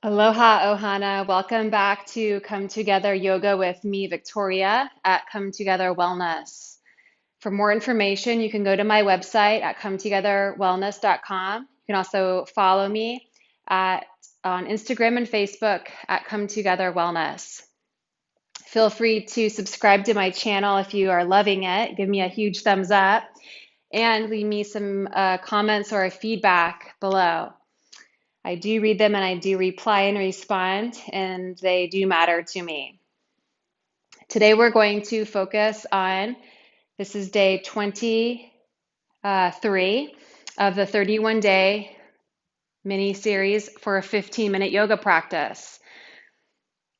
Aloha, Ohana. Welcome back to Come Together Yoga with me, Victoria, at Come Together Wellness. For more information, you can go to my website at cometogetherwellness.com. You can also follow me on Instagram and Facebook at Come Together Wellness. Feel free to subscribe to my channel if you are loving it. Give me a huge thumbs up and leave me some comments or feedback below. I do read them and I do reply and respond, and they do matter to me. Today we're going to focus on, this is day 23 of the 31-day mini series for a 15-minute yoga practice.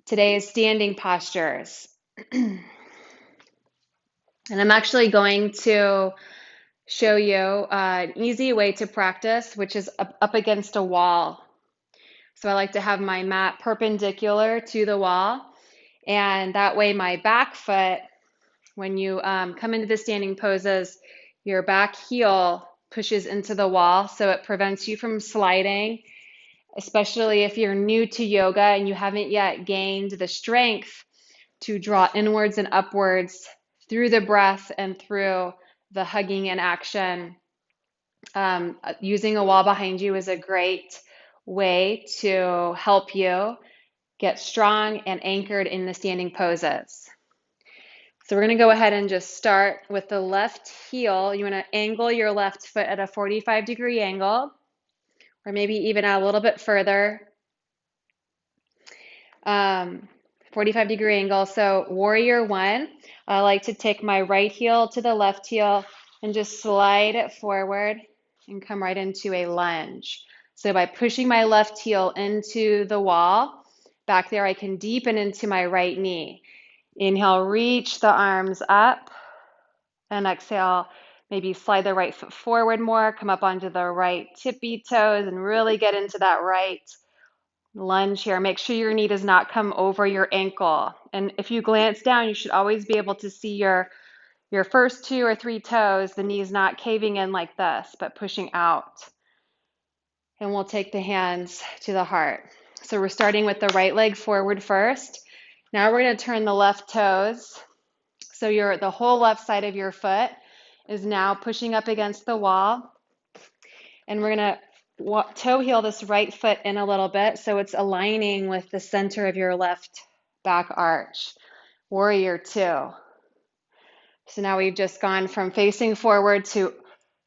Today is standing postures. And I'm actually going to show you an easy way to practice, which is up against a wall. So I like to have my mat perpendicular to the wall, and that way my back foot, when you come into the standing poses, your back heel pushes into the wall, so it prevents you from sliding, especially if you're new to yoga and you haven't yet gained the strength to draw inwards and upwards through the breath and through the hugging and action. Using a wall behind you is a great way to help you get strong and anchored in the standing poses. So we're going to go ahead and just start with the left heel. You want to angle your left foot at a 45-degree angle, or maybe even a little bit further. 45-degree angle. So warrior one, I like to take my right heel to the left heel and just slide it forward and come right into a lunge. So by pushing my left heel into the wall, back there I can deepen into my right knee. Inhale, reach the arms up, and exhale, maybe slide the right foot forward more, come up onto the right tippy toes and really get into that right lunge here. Make sure your knee does not come over your ankle. And if you glance down, you should always be able to see your first 2 or 3 toes, the knees not caving in like this, but pushing out. And we'll take the hands to the heart. So we're starting with the right leg forward first. Now we're going to turn the left toes. So the whole left side of your foot is now pushing up against the wall. And we're going to toe heel this right foot in a little bit so it's aligning with the center of your left back arch. Warrior two. So now we've just gone from facing forward to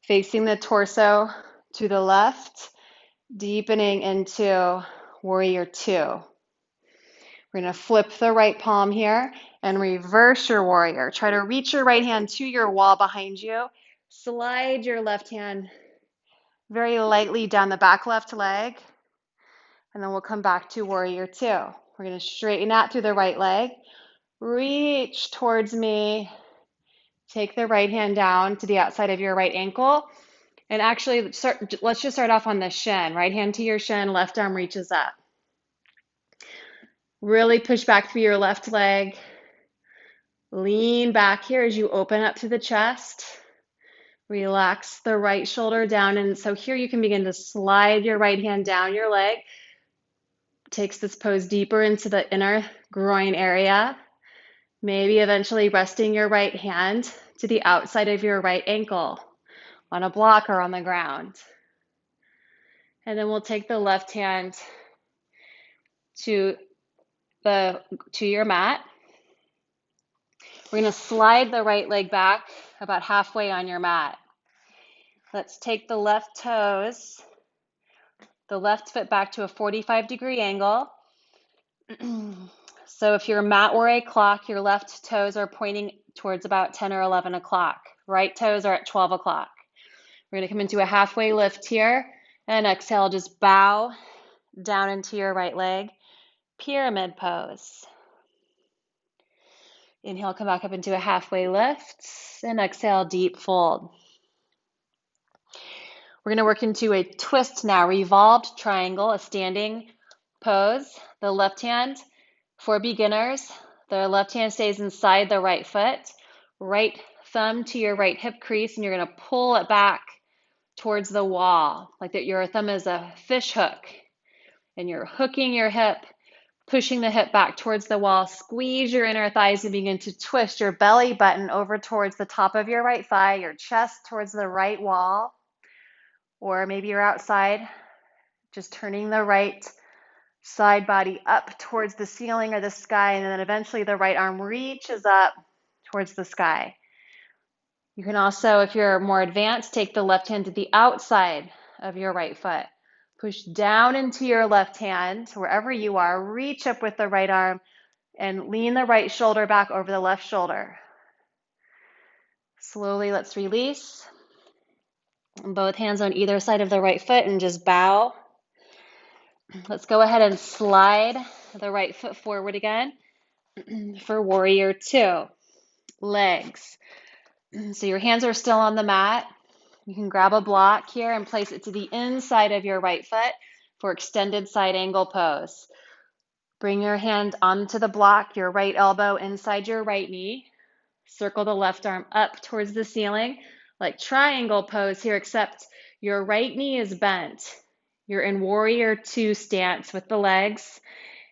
facing the torso to the left, deepening into warrior two. We're going to flip the right palm here and reverse your warrior. Try to reach your right hand to your wall behind you. Slide your left hand very lightly down the back left leg. And then we'll come back to warrior two. We're going to straighten out through the right leg. Reach towards me. Take the right hand down to the outside of your right ankle. And actually, let's just start off on the shin. Right hand to your shin, left arm reaches up. Really push back through your left leg. Lean back here as you open up to the chest. Relax the right shoulder down. And so here you can begin to slide your right hand down your leg. Takes this pose deeper into the inner groin area. Maybe eventually resting your right hand to the outside of your right ankle on a block or on the ground. And then we'll take the left hand to your mat. We're going to slide the right leg back about halfway on your mat. Let's take the left toes, the left foot back to a 45-degree angle. So if your mat were a clock, your left toes are pointing towards about 10 or 11 o'clock. Right toes are at 12 o'clock. We're going to come into a halfway lift here. And exhale, just bow down into your right leg. Pyramid pose. Inhale, come back up into a halfway lift. And exhale, deep fold. We're going to work into a twist now. Revolved triangle, a standing pose. The left hand, for beginners, the left hand stays inside the right foot. Right thumb to your right hip crease, and you're going to pull it back towards the wall, like that your thumb is a fish hook. and you're hooking your hip, pushing the hip back towards the wall. Squeeze your inner thighs and begin to twist your belly button over towards the top of your right thigh, your chest towards the right wall, or maybe you're outside, just turning the right side body up towards the ceiling or the sky, and then eventually the right arm reaches up towards the sky. You can also, if you're more advanced, take the left hand to the outside of your right foot. Push down into your left hand, wherever you are. Reach up with the right arm and lean the right shoulder back over the left shoulder. Slowly, let's release. Both hands on either side of the right foot and just bow. Let's go ahead and slide the right foot forward again for warrior two. Legs. So your hands are still on the mat. You can grab a block here and place it to the inside of your right foot for extended side angle pose. Bring your hand onto the block, your right elbow inside your right knee. Circle the left arm up towards the ceiling, like triangle pose here, except your right knee is bent. You're in warrior two stance with the legs.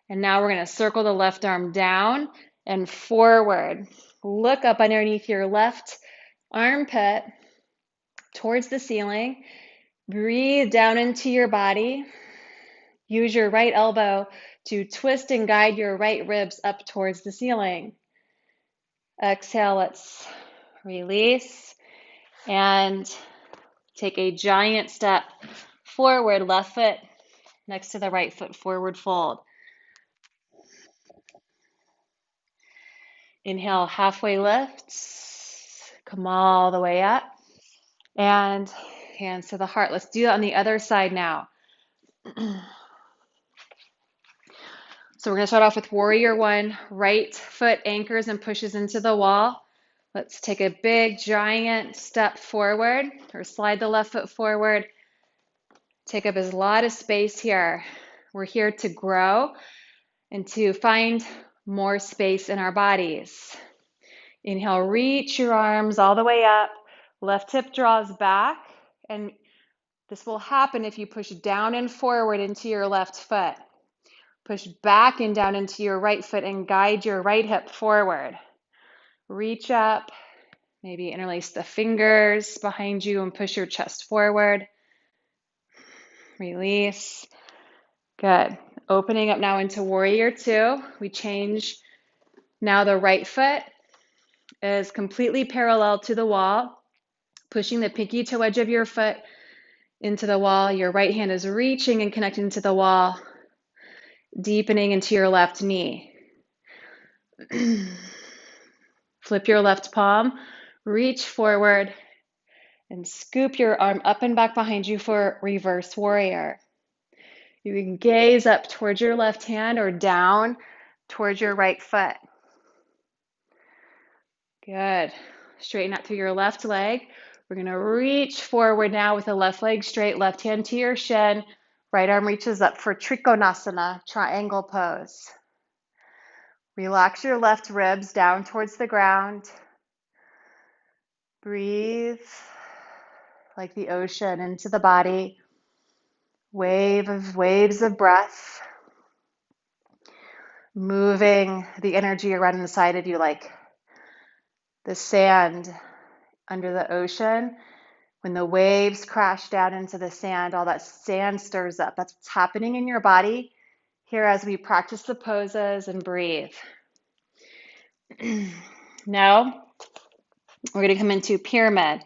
And now we're going to circle the left arm down and forward. Look up underneath your left armpit towards the ceiling. Breathe down into your body. Use your right elbow to twist and guide your right ribs up towards the ceiling. Exhale, let's release and take a giant step forward, left foot next to the right foot, forward fold. Inhale, halfway lift, come all the way up, and hands to the heart. Let's do that on the other side now. So we're going to start off with warrior one. Right foot anchors and pushes into the wall. Let's take a big giant step forward, or slide the left foot forward. Take up a lot of space here. We're here to grow and to find more space in our bodies. Inhale, reach your arms all the way up. Left hip draws back, and this will happen if you push down and forward into your left foot. Push back and down into your right foot and guide your right hip forward. Reach up, maybe interlace the fingers behind you and push your chest forward. Release. Good. Opening up now into warrior two. We change. Now the right foot is completely parallel to the wall, pushing the pinky toe edge of your foot into the wall. Your right hand is reaching and connecting to the wall, deepening into your left knee. Flip your left palm, reach forward, and scoop your arm up and back behind you for reverse warrior. You can gaze up towards your left hand or down towards your right foot. Good. Straighten out through your left leg. We're going to reach forward now with the left leg straight, left hand to your shin. Right arm reaches up for Trikonasana, triangle pose. Relax your left ribs down towards the ground. Breathe like the ocean into the body. Waves of breath. Moving the energy around inside of you like the sand under the ocean. When the waves crash down into the sand, all that sand stirs up. That's what's happening in your body here as we practice the poses and breathe. Now, we're going to come into pyramid.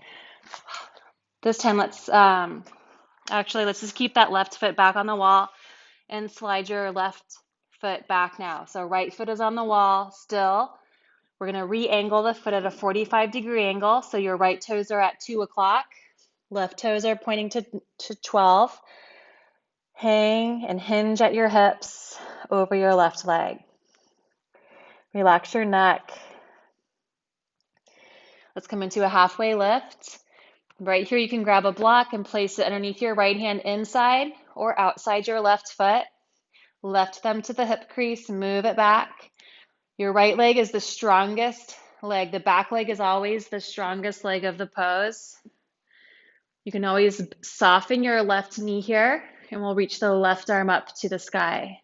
This time, let's just keep that left foot back on the wall and slide your left foot back now. So right foot is on the wall still. We're going to re-angle the foot at a 45-degree angle. So your right toes are at 2 o'clock. Left toes are pointing to 12. Hang and hinge at your hips over your left leg. Relax your neck. Let's come into a halfway lift. Right here, you can grab a block and place it underneath your right hand inside or outside your left foot. Left thumb to the hip crease, move it back. Your right leg is the strongest leg. The back leg is always the strongest leg of the pose. You can always soften your left knee here and we'll reach the left arm up to the sky.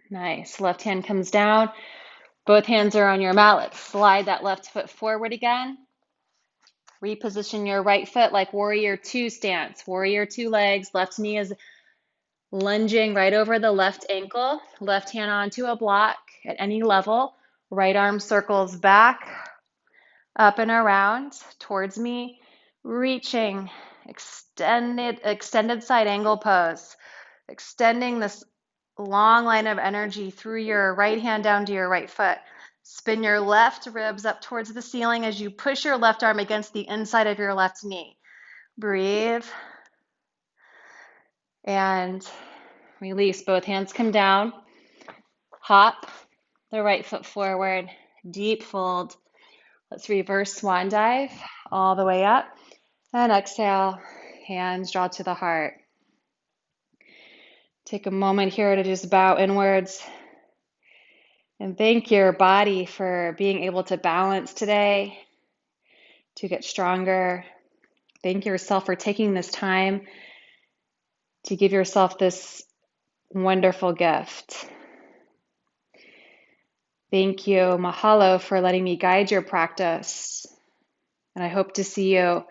Nice. Left hand comes down. Both hands are on your mat. Let's slide that left foot forward again. Reposition your right foot like warrior two stance. Warrior two legs. Left knee is lunging right over the left ankle. Left hand onto a block at any level. Right arm circles back, up and around towards me. Reaching, extended side angle pose. Extending this long line of energy through your right hand down to your right foot. Spin your left ribs up towards the ceiling as you push your left arm against the inside of your left knee. Breathe. And release. Both hands come down. Hop the right foot forward. Deep fold. Let's reverse swan dive all the way up. And exhale. Hands draw to the heart. Take a moment here to just bow inwards and thank your body for being able to balance today, to get stronger. Thank yourself for taking this time to give yourself this wonderful gift. Thank you, mahalo, for letting me guide your practice. And I hope to see you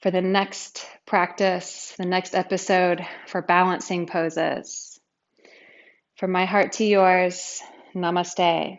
for the next practice, the next episode for balancing poses. From my heart to yours, namaste.